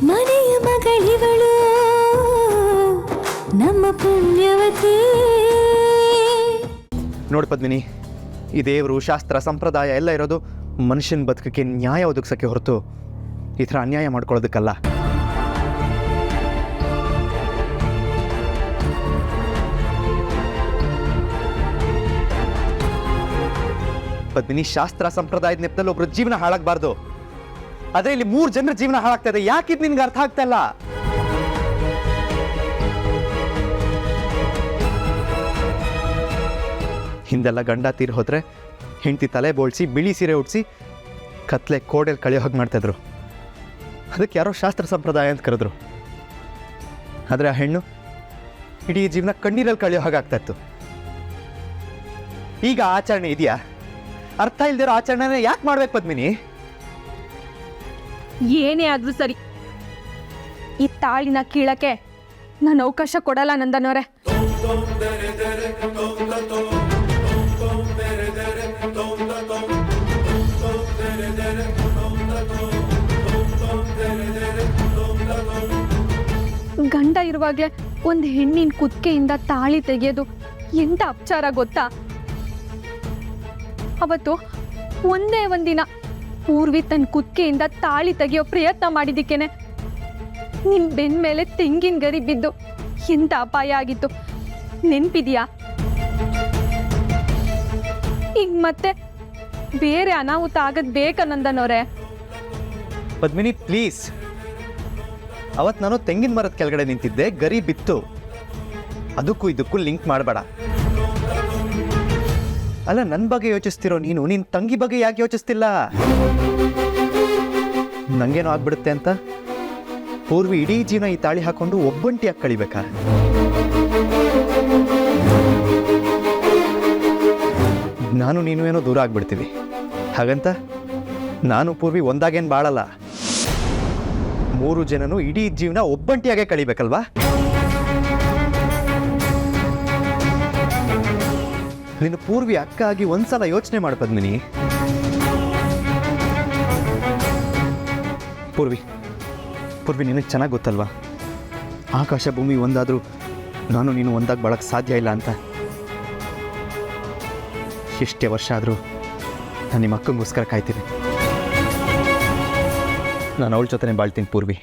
ಮನೆಯ ಮಗಳಿವಳು ನಮ್ಮ ಪುಣ್ಯವತಿ. ನೋಡು ಪದ್ಮಿನಿ, ಈ ದೇವರು ಶಾಸ್ತ್ರ ಸಂಪ್ರದಾಯ ಎಲ್ಲ ಇರೋದು ಮನುಷ್ಯನ ಬದುಕಕ್ಕೆ ನ್ಯಾಯ ಒದಗಿಸೋಕ್ಕೆ ಹೊರತು ಈ ಥರ ಅನ್ಯಾಯ ಮಾಡ್ಕೊಳ್ಳೋದಕ್ಕಲ್ಲ. ಪದ್ಮಿನಿ, ಶಾಸ್ತ್ರ ಸಂಪ್ರದಾಯದ ನೆಪದಲ್ಲಿ ಒಬ್ರು ಜೀವನ ಹಾಳಾಗಬಾರ್ದು. ಅದೇ ಇಲ್ಲಿ 3 ಜನರ ಜೀವನ ಹಾಳಾಗ್ತಾ ಇದೆ. ಯಾಕಿದ್ ನಿನ್ಗೆ ಅರ್ಥ ಆಗ್ತಾ ಇಲ್ಲ? ಹಿಂದೆಲ್ಲ ಗಂಡ ತೀರ್ ಹೋದ್ರೆ ಹೆಂಡತಿ ತಲೆ ಬೋಳ್ಸಿ ಬಿಳಿ ಸೀರೆ ಉಡ್ಸಿ ಕತ್ಲೆ ಕೋಡೆಯಲ್ಲಿ ಕಳೆಯೋ ಹಾಗೆ ಮಾಡ್ತಾಯಿದ್ರು. ಅದಕ್ಕೆ ಯಾರೋ ಶಾಸ್ತ್ರ ಸಂಪ್ರದಾಯ ಅಂತ ಕರೆದ್ರು. ಆದರೆ ಆ ಹೆಣ್ಣು ಇಡೀ ಜೀವನ ಕಣ್ಣೀರಲ್ಲಿ ಕಳೆಯೋ ಹಾಗೆ ಆಗ್ತಾಯಿತ್ತು. ಈಗ ಆಚರಣೆ ಇದೆಯಾ? ಅರ್ಥ ಇಲ್ದಿರೋ ಆಚರಣೆನ ಯಾಕೆ ಮಾಡ್ಬೇಕು ಪದ್ಮಿನಿ? ಏನೇ ಆದ್ರೂ ಸರಿ, ಈ ತಾಳಿನ ಕೀಳಕ್ಕೆ ನಾನು ಅವಕಾಶ ಕೊಡಲ್ಲ ನಂದನವರೇ. ಗಂಡ ಇರುವಾಗಲೇ ಒಂದು ಹೆಣ್ಣಿನ ಕುತ್ತಿಗೆಯಿಂದ ತಾಳಿ ತೆಗೆಯೋದು ಎಂತ ಅಪಚಾರ ಗೊತ್ತಾ? ಅವತ್ತು ಒಂದೇ ಒಂದಿನ ಪೂರ್ವಿ ತನ್ನ ಕುತ್ತಿಗೆಯಿಂದ ತಾಳಿ ತೆಗೆಯೋ ಪ್ರಯತ್ನ ಮಾಡಿದ್ದಕ್ಕೇನೆ ನಿನ್ನ ಬೆನ್ನ ಮೇಲೆ ತೆಂಗಿನ ಗರಿ ಬಿದ್ದು ಎಂತ ಅಪಾಯ ಆಗಿತ್ತು ನೆನ್ಪಿದೆಯಾ? ಈಗ ಮತ್ತೆ ಬೇರೆ ಅನಾಹುತ ಆಗದ್ ಬೇಕನ್ನಂದನವ್ರೆ. ಪದ್ಮಿನಿ ಪ್ಲೀಸ್, ಅವತ್ತು ನಾನು ತೆಂಗಿನ ಮರದ ಕೆಳಗಡೆ ನಿಂತಿದ್ದೆ, ಗರಿ ಬಿತ್ತು. ಅದಕ್ಕೂ ಇದಕ್ಕೂ ಲಿಂಕ್ ಮಾಡಬೇಡ. ಅಲ್ಲ, ನನ್ನ ಬಗ್ಗೆ ಯೋಚಿಸ್ತಿರೋ ನೀನು ನಿನ್ನ ತಂಗಿ ಬಗ್ಗೆ ಯಾಕೆ ಯೋಚಿಸ್ತಿಲ್ಲ? ನಂಗೇನೋ ಆಗ್ಬಿಡುತ್ತೆ ಅಂತ ಪೂರ್ವಿ ಇಡೀ ಜೀವನ ಈ ತಾಳಿ ಹಾಕೊಂಡು ಒಬ್ಬಂಟಿಯಾಗಿ ಕಳಿಬೇಕಾ? ನಾನು ನೀನು ಏನೋ ದೂರ ಆಗ್ಬಿಡ್ತೀವಿ. ಹಾಗಂತ ನಾನು ಪೂರ್ವಿ ಒಂದಾಗೇನು ಬಾಳಲ್ಲ. 3 ಜನನು ಇಡೀ ಜೀವನ ಒಬ್ಬಂಟಿಯಾಗೆ ಕಳಿಬೇಕಲ್ವಾ? ನಿನ್ನ ಪೂರ್ವಿ ಅಕ್ಕ ಆಗಿ ಒಂದ್ಸಲ ಯೋಚನೆ ಮಾಡು ಪದ್ಮಿನಿ. ಪೂರ್ವಿ ನಿನಗೆ ಚೆನ್ನಾಗಿ ಗೊತ್ತಲ್ವಾ, ಆಕಾಶ ಭೂಮಿ ಒಂದಾದರೂ ನಾನು ನೀನು ಒಂದಾಗಿ ಬಾಳಕ್ಕೆ ಸಾಧ್ಯ ಇಲ್ಲ ಅಂತ. ಎಷ್ಟೇ ವರ್ಷ ಆದರೂ ನಾನು ನಿಮ್ಮ ಅಕ್ಕಂಗೋಸ್ಕರ ಕಾಯ್ತೀನಿ. ನಾನು ಅವಳ ಜೊತೆನೇ ಬಾಳ್ತೀನಿ ಪೂರ್ವಿ.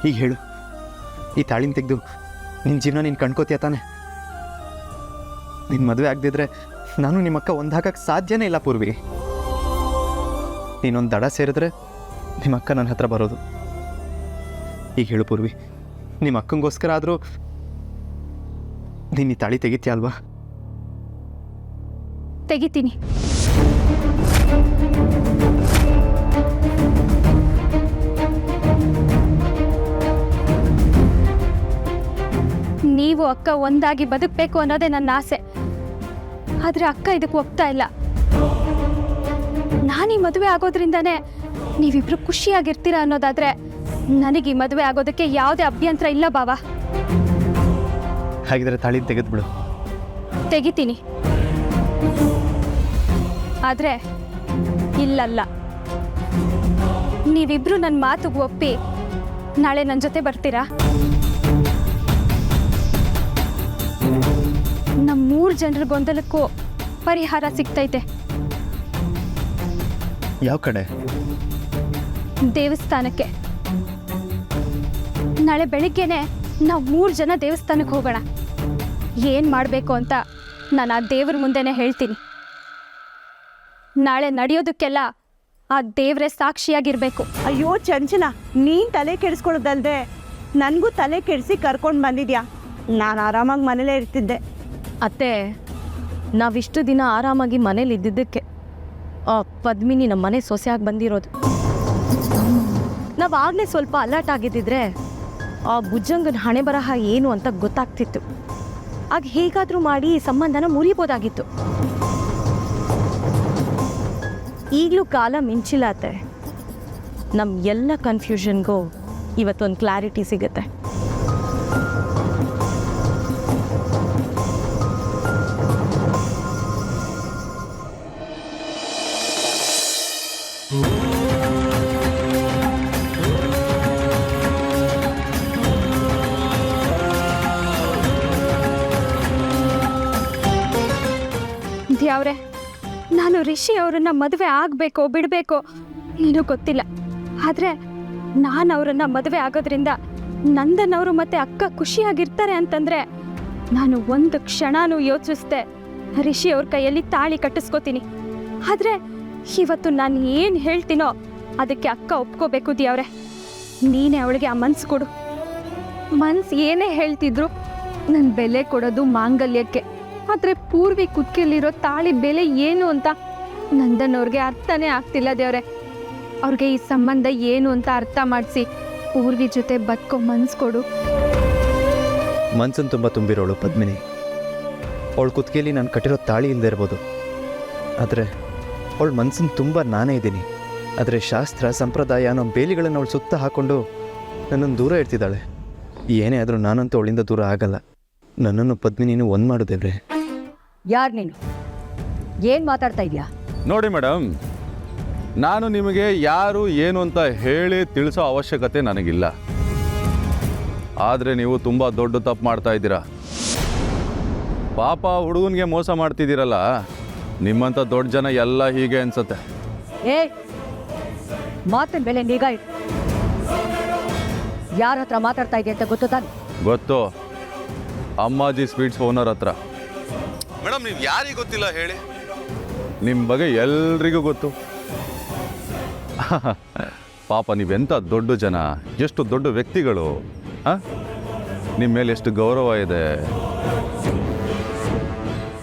ಈಗ ಹೇಳು, ಈ ತಾಳಿನ ತೆಗೆದು ನಿನ್ನ ಜೀವನ ನೀನು ಕಣ್ಕೋತೀಯ ತಾನೆ? ನಿನ್ನ ಮದುವೆ ಆಗದಿದ್ರೆ ನಾನು ನಿಮ್ಮಕ್ಕ ಒಂದಾಗಕ್ಕೆ ಸಾಧ್ಯನೇ ಇಲ್ಲ ಪೂರ್ವಿ. ನೀನೊಂದು ದಡ ಸೇರಿದ್ರೆ ನಿಮ್ಮ ಅಕ್ಕ ನನ್ನ ಹತ್ರ ಬರೋದು. ಈಗ ಹೇಳು ಪೂರ್ವಿ, ನಿಮ್ಮ ಅಕ್ಕಂಗೋಸ್ಕರ ಆದರೂ ನೀನು ಈ ತಾಳಿ ತೆಗಿತೀಯ ಅಲ್ವಾ? ತೆಗಿತೀನಿ. ನೀವು ಅಕ್ಕ ಒಂದಾಗಿ ಬದುಕಬೇಕು ಅನ್ನೋದೇ ನನ್ನ ಆಸೆ. ಆದ್ರೆ ಅಕ್ಕ ಇದಕ್ಕೆ ಒಪ್ತಾ ಇಲ್ಲ. ನಾನೀ ಮದುವೆ ಆಗೋದ್ರಿಂದಾನೇ ನೀವಿಬ್ರು ಖುಷಿಯಾಗಿರ್ತೀರ ಅನ್ನೋದಾದ್ರೆ ನನಗೆ ಈ ಮದುವೆ ಆಗೋದಕ್ಕೆ ಯಾವುದೇ ಅಭ್ಯಂತರ ಇಲ್ಲ ಬಾವ. ಹಾಗಿದ್ರೆ ತಾಳಿ ತೆಗೆದ್ಬಿಡು. ತೆಗಿತೀನಿ. ಆದ್ರೆ ಇಲ್ಲಲ್ಲ, ನೀವಿಬ್ರು ನನ್ನ ಮಾತುಗೆ ಒಪ್ಪಿ ನಾಳೆ ನನ್ನ ಜೊತೆ ಬರ್ತೀರಾ? ನಮ್ಮ 3 ಜನರ ಗೊಂದಲಕ್ಕೂ ಪರಿಹಾರ ಸಿಗ್ತೈತೆ. ಯಾವ ಕಡೆ? ದೇವಸ್ಥಾನಕ್ಕೆ. ನಾಳೆ ಬೆಳಿಗ್ಗೆನೆ ನಾವು 3 ಜನ ದೇವಸ್ಥಾನಕ್ಕೆ ಹೋಗೋಣ. ಏನು ಮಾಡಬೇಕು ಅಂತ ನಾನು ಆ ದೇವ್ರ ಮುಂದೆನೇ ಹೇಳ್ತೀನಿ. ನಾಳೆ ನಡೆಯೋದಕ್ಕೆಲ್ಲ ಆ ದೇವ್ರೆ ಸಾಕ್ಷಿಯಾಗಿರ್ಬೇಕು. ಅಯ್ಯೋ ಚಂಚನ, ನೀನು ತಲೆ ಕೆಡಿಸ್ಕೊಳ್ಳೋದಲ್ದೆ ನನಗೂ ತಲೆ ಕೆಡಿಸಿ ಕರ್ಕೊಂಡು ಬಂದಿದ್ಯಾ. ನಾನು ಆರಾಮಾಗಿ ಮನೇಲೇ ಇರ್ತಿದ್ದೆ. ಅತ್ತೆ, ನಾವಿಷ್ಟು ದಿನ ಆರಾಮಾಗಿ ಮನೇಲಿ ಇದ್ದಿದ್ದಕ್ಕೆ ಪದ್ಮಿನಿ ನಮ್ಮ ಮನೆ ಸೊಸೆಯಾಗಿ ಬಂದಿರೋದು. ನಾವು ಆಗಲೇ ಸ್ವಲ್ಪ ಅಲರ್ಟ್ ಆಗಿದ್ದಿದ್ರೆ ಆ ಭುಜಂಗನ ಹಣೆ ಬರಹ ಏನು ಅಂತ ಗೊತ್ತಾಗ್ತಿತ್ತು. ಆಗ ಹೇಗಾದರೂ ಮಾಡಿ ಸಂಬಂಧನ ಮುರಿಬೋದಾಗಿತ್ತು. ಈಗಲೂ ಕಾಲ ಮಿಂಚಿಲ್ಲ ಅತ್ತೆ. ನಮ್ಮ ಎಲ್ಲ ಕನ್ಫ್ಯೂಷನ್ಗೂ ಇವತ್ತೊಂದು ಕ್ಲಾರಿಟಿ ಸಿಗುತ್ತೆ. ದ್ಯಾವ್ರೆ, ನಾನು ರಿಷಿ ಅವರನ್ನ ಮದುವೆ ಆಗಬೇಕೋ ಬಿಡಬೇಕೋ ಏನೂ ಗೊತ್ತಿಲ್ಲ. ಆದರೆ ನಾನು ಅವರನ್ನ ಮದುವೆ ಆಗೋದ್ರಿಂದ ನಂದನ್ ಅವರು ಮತ್ತೆ ಅಕ್ಕ ಖುಷಿಯಾಗಿರ್ತಾರೆ ಅಂತಂದರೆ ನಾನು ಒಂದು ಕ್ಷಣನೂ ಯೋಚಿಸ್ದೆ ರಿಷಿ ಅವ್ರ ಕೈಯಲ್ಲಿ ತಾಳಿ ಕಟ್ಟಿಸ್ಕೋತೀನಿ. ಆದರೆ ಇವತ್ತು ನಾನು ಏನು ಹೇಳ್ತೀನೋ ಅದಕ್ಕೆ ಅಕ್ಕ ಒಪ್ಕೋಬೇಕು ದ್ಯಾವ್ರೆ. ನೀನೇ ಅವಳಿಗೆ ಆ ಮನ್ಸು ಕೊಡು. ಮನ್ಸು ಏನೇ ಹೇಳ್ತಿದ್ರು ನನ್ನ ಬೆಲೆ ಕೊಡೋದು ಮಾಂಗಲ್ಯಕ್ಕೆ. ಆದರೆ ಪೂರ್ವಿ ಕುತ್ತಿಗೆಯಲ್ಲಿರೋ ತಾಳಿ ಬೆಲೆ ಏನು ಅಂತ ನಂದನ್ ಅವ್ರಿಗೆ ಅರ್ಥನೇ ಆಗ್ತಿಲ್ಲ ದೇವ್ರೆ. ಅವ್ರಿಗೆ ಈ ಸಂಬಂಧ ಏನು ಅಂತ ಅರ್ಥ ಮಾಡಿಸಿ ಪೂರ್ವಿ ಜೊತೆ ಬದುಕೋ ಮನ್ಸು ಕೊಡು. ಮನ್ಸನ್ನು ತುಂಬ ತುಂಬಿರೋಳು ಪದ್ಮಿನಿ. ಅವಳ ಕುತ್ತಿಗೆಯಲ್ಲಿ ನಾನು ಕಟ್ಟಿರೋ ತಾಳಿ ಇಲ್ಲದೆ ಇರ್ಬೋದು, ಆದರೆ ಅವಳ ಮನ್ಸನ್ನು ತುಂಬ ನಾನೇ ಇದ್ದೀನಿ. ಆದರೆ ಶಾಸ್ತ್ರ ಸಂಪ್ರದಾಯ ಅನ್ನೋ ಬೇಲಿಗಳನ್ನು ಅವಳು ಸುತ್ತ ಹಾಕ್ಕೊಂಡು ನನ್ನನ್ನು ದೂರ ಇಡ್ತಿದ್ದಾಳೆ. ಏನೇ ಆದರೂ ನಾನಂತೂ ಅವಳಿಂದ ದೂರ ಆಗಲ್ಲ. ನನ್ನನ್ನು ಪದ್ಮಿನಿನೂ ಒಂದು ಮಾಡುದೇವ್ರೆ. ಯಾರು ನೀನು? ಏನು ಮಾತಾಡ್ತಾ ಇದೆಯಾ? ನೋಡಿ ಮೇಡಮ್, ನಾನು ನಿಮಗೆ ಯಾರು ಏನು ಅಂತ ಹೇಳಿ ತಿಳಿಸೋ ಅವಶ್ಯಕತೆ ನನಗಿಲ್ಲ. ಆದರೆ ನೀವು ತುಂಬ ದೊಡ್ಡ ತಪ್ಪು ಮಾಡ್ತಾ ಇದ್ದೀರಾ. ಪಾಪ ಹುಡುಗನಿಗೆ ಮೋಸ ಮಾಡ್ತಿದ್ದೀರಲ್ಲ, ನಿಮ್ಮಂಥ ದೊಡ್ಡ ಜನ ಎಲ್ಲ ಹೀಗೆ ಅನ್ಸತ್ತೆ. ಏ, ಮಾತಿನ ಬೆಲೆ ನಿಗಾ ಇಡು. ಯಾರ ಹತ್ರ ಮಾತಾಡ್ತಾ ಇದೆಯಾ ಅಂತ ಗೊತ್ತು ತಾನೆ? ಗೊತ್ತು, ಅಮ್ಮಾಜಿ ಸ್ವೀಟ್ಸ್ ಓನರ್ ಹತ್ರ. ಮೇಡಮ್, ನೀವು ಯಾರಿಗೆ ಗೊತ್ತಿಲ್ಲ ಹೇಳಿ? ನಿಮ್ಮ ಬಗ್ಗೆ ಎಲ್ರಿಗೂ ಗೊತ್ತು. ಪಾಪ ನೀವೆಂಥ ದೊಡ್ಡ ಜನ, ಎಷ್ಟು ದೊಡ್ಡ ವ್ಯಕ್ತಿಗಳು. ನಿಮ್ಮ ಮೇಲೆ ಎಷ್ಟು ಗೌರವ ಇದೆ.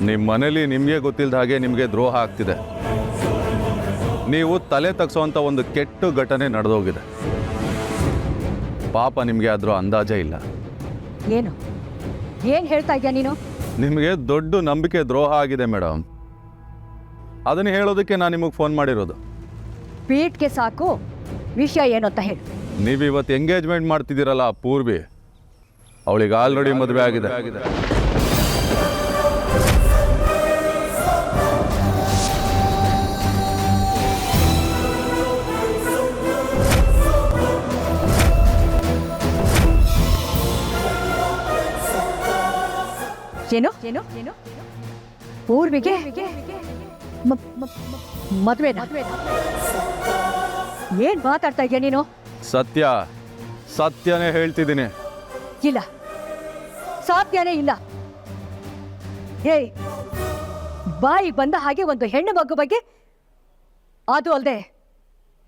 ನಿಮ್ಮ ಮನೇಲಿ ನಿಮಗೆ ಗೊತ್ತಿಲ್ಲದ ಹಾಗೆ ನಿಮಗೆ ದ್ರೋಹ ಆಗ್ತಿದೆ. ನೀವು ತಲೆ ತಗ್ಸೋವಂಥ ಒಂದು ಕೆಟ್ಟ ಘಟನೆ ನಡೆದೋಗಿದೆ. ಪಾಪ ನಿಮಗೆ ಅದ್ರ ಅಂದಾಜೇ ಇಲ್ಲ. ಏನು ಹೇಳ್ತಾ ಇದೆಯಾ ನೀನು? ನಿಮಗೆ ದೊಡ್ಡ ನಂಬಿಕೆ ದ್ರೋಹ ಆಗಿದೆ ಮೇಡಮ್. ಅದನ್ನು ಹೇಳೋದಕ್ಕೆ ನಾನು ನಿಮಗೆ ಫೋನ್ ಮಾಡಿರೋದು. ಪೀಟ್ಗೆ ಸಾಕು, ವಿಷಯ ಏನು ಅಂತ ಹೇಳು. ನೀವು ಇವತ್ತು ಎಂಗೇಜ್ಮೆಂಟ್ ಮಾಡ್ತಿದ್ದೀರಲ್ಲ ಪೂರ್ವಿ, ಅವಳಿಗೆ ಆಲ್ರೆಡಿ ಮದುವೆ ಆಗಿದೆ. ಏನು ಪೂರ್ವಿಗೆ ಮದುವೆನಾ? ಏನ್ ಮಾತಾಡ್ತಾ ಇದೆಯಾ ನೀನು? ಸತ್ಯನೇ ಹೇಳ್ತಿದ್ದೀನಿ. ಇಲ್ಲ, ಸಾಧ್ಯನೇ ಇಲ್ಲ. ಏಯ್, ಬಾಯಿಗೆ ಬಂದ ಹಾಗೆ ಒಂದು ಹೆಣ್ಣು ಮಗು ಬಗ್ಗೆ, ಅದು ಅಲ್ಲದೆ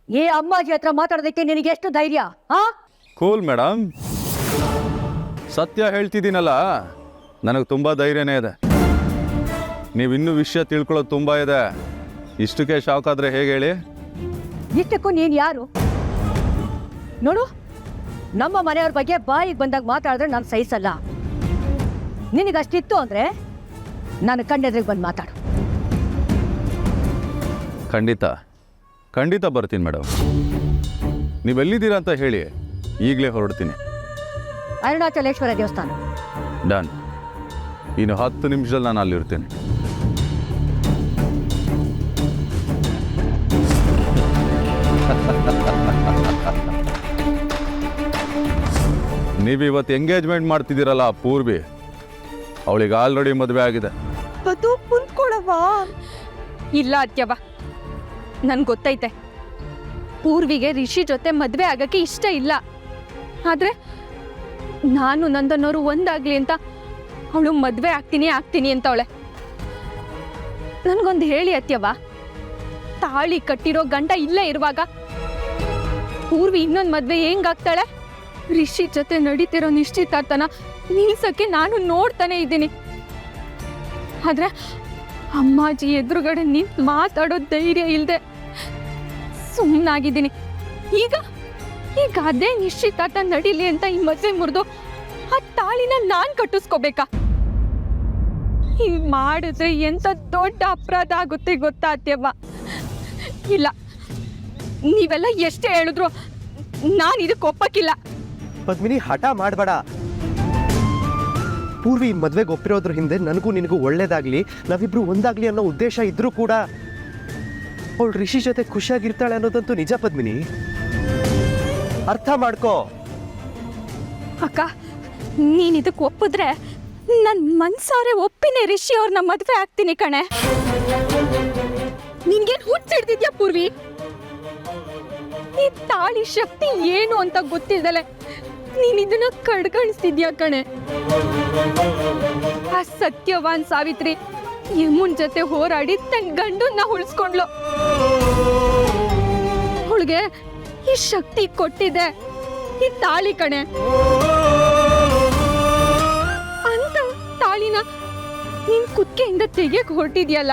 ಏ ಅಮ್ಮಾಜಿ ಹತ್ರ ಮಾತಾಡೋದಕ್ಕೆ ನಿನಗೆ ಎಷ್ಟು ಧೈರ್ಯ? ಕೂಲ್ ಮೇಡಮ್, ಸತ್ಯ ಹೇಳ್ತಿದ್ದೀನಲ್ಲ, ನನಗೆ ತುಂಬ ಧೈರ್ಯನೇ ಇದೆ. ನೀವು ಇನ್ನೂ ವಿಷಯ ತಿಳ್ಕೊಳ್ಳೋದು ತುಂಬ ಇದೆ. ಇಷ್ಟಕ್ಕೆ ಶಾಕ್ ಆದರೆ ಹೇಗೆ ಹೇಳಿ? ಇಷ್ಟಕ್ಕೂ ನೀನು ಯಾರು? ನೋಡು, ನಮ್ಮ ಮನೆಯವ್ರ ಬಗ್ಗೆ ಬಾಯಿಗೆ ಬಂದಾಗ ಮಾತಾಡಿದ್ರೆ ನಾನು ಸಹಿಸಲ್ಲ. ನಿನಗಷ್ಟಿತ್ತು ಅಂದರೆ ನಾನು ಕಣ್ಣೆದ್ರಿಗೆ ಬಂದು ಮಾತಾಡು. ಖಂಡಿತ ಬರ್ತೀನಿ ಮೇಡಮ್. ನೀವೆಲ್ಲಿದ್ದೀರಾ ಅಂತ ಹೇಳಿ, ಈಗಲೇ ಹೊರಡ್ತೀನಿ. ಅರುಣಾಚಲೇಶ್ವರ ದೇವಸ್ಥಾನ. ಡನ್. ಇನ್ನು 10 ನಿಮಿಷದಲ್ಲಿ ನಾನು ಅಲ್ಲಿರ್ತೀನಿ. ನೀವು ಇವತ್ತು ಎಂಗೇಜ್ಮೆಂಟ್ ಮಾಡ್ತಿದ್ದೀರಲ್ಲ ಪೂರ್ವಿ, ಅವಳಿಗೆ ಆಲ್ರೆಡಿ ಮದುವೆ ಆಗಿದೆ. ಅದು ಕುಂತ್ಕೊಳವಾ? ಇಲ್ಲ ಅತ್ಯವ, ನನ್ಗೆ ಗೊತ್ತೈತೆ ಪೂರ್ವಿಗೆ ರಿಷಿ ಜೊತೆ ಮದುವೆ ಆಗಕ್ಕೆ ಇಷ್ಟ ಇಲ್ಲ. ಆದರೆ ನಾನು ನಂದನ್ನೋರು ಒಂದಾಗ್ಲಿ ಅಂತ ಅವಳು ಮದುವೆ ಆಗ್ತೀನಿ ಅಂತ ಅವಳೆ. ನನಗೊಂದು ಹೇಳಿ ಅತ್ಯವ, ತಾಳಿ ಕಟ್ಟಿರೋ ಗಂಡ ಇಲ್ಲೇ ಇರುವಾಗ ಪೂರ್ವಿ ಇನ್ನೊಂದು ಮದುವೆ ಹೆಂಗಾಗ್ತಾಳೆ? ರಿಷಿ ಜೊತೆ ನಡೀತಿರೋ ನಿಶ್ಚಿತಾರ್ಥನ ನಿಲ್ಸಕ್ಕೆ ನಾನು ನೋಡ್ತಾನೆ ಇದ್ದೀನಿ. ಆದ್ರೆ ಅಮ್ಮಾಜಿ ಎದುರುಗಡೆ ನಿಂತು ಮಾತಾಡೋ ಧೈರ್ಯ ಇಲ್ಲದೆ ಸುಮ್ಮನಾಗಿದ್ದೀನಿ. ಈಗ ಅದೇ ನಿಶ್ಚಿತಾರ್ಥ ನಡೀಲಿ ಅಂತ ಈ ಮದುವೆ ಮುರಿದು ಆ ತಾಳಿನ ನಾನು ಕಟ್ಟಿಸ್ಕೋಬೇಕಾ? ಹಿಂಗ್ ಮಾಡಿದ್ರೆ ಎಂತ ದೊಡ್ಡ ಅಪರಾಧ ಆಗುತ್ತೆ ಗೊತ್ತಾ ಅತ್ಯವ್ವ? ಇಲ್ಲ, ನೀವೆಲ್ಲ ಎಷ್ಟೇ ಹೇಳಿದ್ರು ನಾನು ಇದಕ್ಕೆ ಒಪ್ಪಕ್ಕಿಲ್ಲ. ಪದ್ಮಿನಿ, ಹಠ ಮಾಡಬೇಡ. ಪೂರ್ವಿ ಮದುವೆಗೆ ಒಪ್ಪಿರೋದ್ರ ಹಿಂದೆ ನನಗೂ ನಿನಗೂ ಒಳ್ಳೇದಾಗ್ಲಿ, ನಾವಿಬ್ರು ಒಂದಾಗ್ಲಿ ಅನ್ನೋ ಉದ್ದೇಶ ಇದ್ರೂ ಕೂಡ ಅವಳು ರಿಷಿ ಜೊತೆ ಖುಷಿಯಾಗಿರ್ತಾಳೆ ಅನ್ನೋದಂತೂ ನಿಜ ಪದ್ಮಿನಿ. ಅರ್ಥ ಮಾಡ್ಕೋ. ಅಕ್ಕ ನೀನ್ ಇದಕ್ಕೆ ಒಪ್ಪಿದ್ರೆ ನನ್ ಮನ್ಸಾರೆ ಒಪ್ಪಿನೇ ರಿಷಿ ಅವ್ರನ್ನ ಮದ್ವೆ ಆಗ್ತೀನಿ ಕಣೆ. ನಿನ್ಗೇನ್ ಹುಚ್ಚಿಡ್ದಿದ್ಯಾ ಪೂರ್ವಿ? ಈ ತಾಳಿ ಶಕ್ತಿ ಏನು ಅಂತ ಗೊತ್ತಿದ್ದಲೆ ನೀನ್ ಇದನ್ನ ಕಡ್ಗಣಿಸ್ತಿದ್ಯಾ ಕಣೆ. ಆ ಸತ್ಯವಾನ್ ಸಾವಿತ್ರಿ ಯಮುನ್ ಜೊತೆ ಹೋರಾಡಿ ತನ್ನ ಗಂಡನ್ನ ಉಳಿಸ್ಕೊಂಡ್ಲು. ಅವಳಿಗೆ ಈ ಶಕ್ತಿ ಕೊಟ್ಟಿದೆ ಈ ತಾಳಿ ಕಣೆ. ಅಂತ ತಾಳಿನ ನೀನ್ ಕುತ್ತಿಗೆಯಿಂದ ತೆಗೆಯಕ್ ಹೊರಟಿದ್ಯಲ್ಲ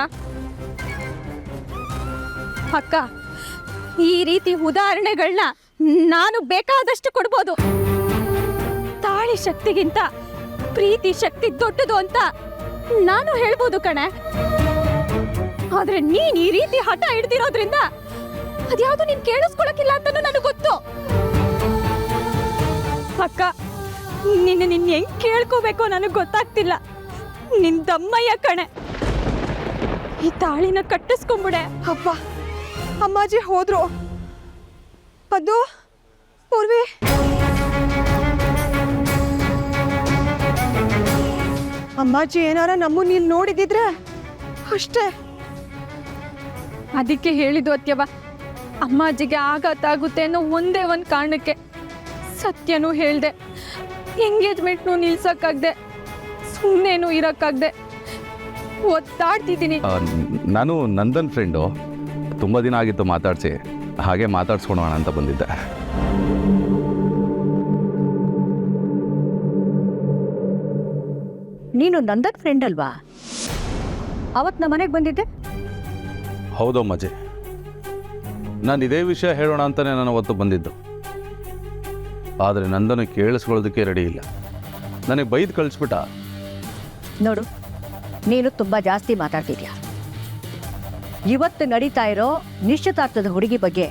ಅಕ್ಕ. ಈ ರೀತಿ ಉದಾಹರಣೆಗಳನ್ನ ನಾನು ಬೇಕಾದಷ್ಟು ಕೊಡ್ಬೋದು. ತಾಳಿ ಶಕ್ತಿಗಿಂತ ಪ್ರೀತಿ ಶಕ್ತಿ ದೊಡ್ಡದು ಅಂತ ನಾನು ಹೇಳ್ಬೋದು ಕಣೆ. ಆದ್ರೆ ನೀನ್ ಈ ರೀತಿ ಹಠ ಹಿಡ್ದಿರೋದ್ರಿಂದ ಅದ್ಯಾವುದು ನೀನ್ ಕೇಳಿಸ್ಕೊಳಕಿಲ್ಲ ಅಂತ ನನಗೆ ಗೊತ್ತು. ಅಕ್ಕ ನಿನ್ನ ಹೆಂಗ್ ಕೇಳ್ಕೋಬೇಕೋ ನನಗೆ ಗೊತ್ತಾಗ್ತಿಲ್ಲ. ನಿನ್ ದಮ್ಮಯ್ಯ ಕಣೆ. ಈ ತಾಳಿನ ಕಟ್ಟಿಸ್ಕೊಂಬಿಡೆ. ಅಪ್ಪ ಅಮ್ಮಾಜಿ ಹೋದ್ರು. ಪದ್ದು ಪೂರ್ವಿ ಅಮ್ಮಾಜಿ ಏನಾರ ನಮ್ಮನ್ನ ಇಲ್ಲಿ ನೋಡಿದಿದ್ರೆ ಅಷ್ಟೇ. ಅದಕ್ಕೆ ಹೇಳಿದ್ದು ಅತ್ಯವ, ಅಮ್ಮಾಜಿಗೆ ಆಘಾತ ಆಗುತ್ತೆ ಅನ್ನೋ ಒಂದೇ ಒಂದು ಕಾರಣಕ್ಕೆ ಸತ್ಯನೂ ಹೇಳ್ದೆ. ಎಂಗೇಜ್ಮೆಂಟ್ನು ನಿಲ್ಸಕ್ಕಾಗ್ದೆ, ಸುಮ್ಮನೇನು ಇರೋಕ್ಕಾಗ್ದೆ ಒತ್ತಾಡ್ತಿದ್ದೀನಿ. ನಾನು ನಂದನ್ ಫ್ರೆಂಡು. ತುಂಬ ದಿನ ಆಗಿತ್ತು ಮಾತಾಡಿಸಿ, ಹಾಗೆ ಮಾತಾಡ್ಸ್ಕೊಳೋಣ ಅಂತ ಬಂದಿದ್ದೆ. ನೀನು ನಂದನ್ ಫ್ರೆಂಡ್ ಅಲ್ವಾ? ಅವತ್ತು ನಮ್ಮ ಮನೆಗೆ ಬಂದಿದ್ದೆ. ಹೌದು ಅಮ್ಮಾಜಿ, ನಾನು ಇದೇ ವಿಷಯ ಹೇಳೋಣ ಅಂತಲೇ ನಾನು ಅವತ್ತು ಬಂದಿದ್ದು. ಆದರೆ ನಂದನ್ನು ಕೇಳಿಸ್ಕೊಳ್ಳೋದಕ್ಕೆ ರೆಡಿ ಇಲ್ಲ. ನನಗೆ ಬೈದು ಕಳಿಸ್ಬಿಟ್ಟ. ನೋಡು, ನೀನು ತುಂಬ ಜಾಸ್ತಿ ಮಾತಾಡ್ತಿದ್ಯಾ. ಇವತ್ತು ನಡೀತಾ ಇರೋ ನಿಶ್ಚಿತಾರ್ಥದ ಹುಡುಗಿ ಬಗ್ಗೆ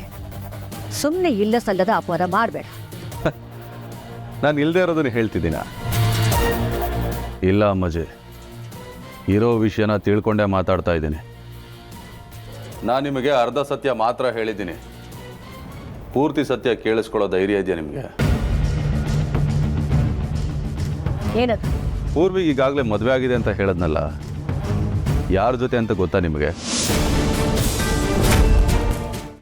ಸುಮ್ಮನೆ ಇಲ್ಲ ಸಲ್ಲದ ಅಪವಾದ ಮಾಡಬೇಡ. ನಾನು ಇಲ್ಲದೆ ಇರೋದನ್ನು ಹೇಳ್ತಿದ್ದೀನ? ಇಲ್ಲ ಅಮ್ಮಾಜಿ, ಇರೋ ವಿಷಯನ ತಿಳ್ಕೊಂಡೇ ಮಾತಾಡ್ತಾ ಇದ್ದೀನಿ. ನಾನು ನಿಮಗೆ ಅರ್ಧ ಸತ್ಯ ಮಾತ್ರ ಹೇಳಿದ್ದೀನಿ. ಪೂರ್ತಿ ಸತ್ಯ ಕೇಳಿಸ್ಕೊಳ್ಳೋ ಧೈರ್ಯ ಇದೆಯಾ ನಿಮಗೆ? ಏನದು? ಪೂರ್ವಿಗೆ ಈಗಾಗಲೇ ಮದುವೆ ಆಗಿದೆ ಅಂತ ಹೇಳದ್ನಲ್ಲ, ಯಾರ ಜೊತೆ ಅಂತ ಗೊತ್ತಾ ನಿಮಗೆ?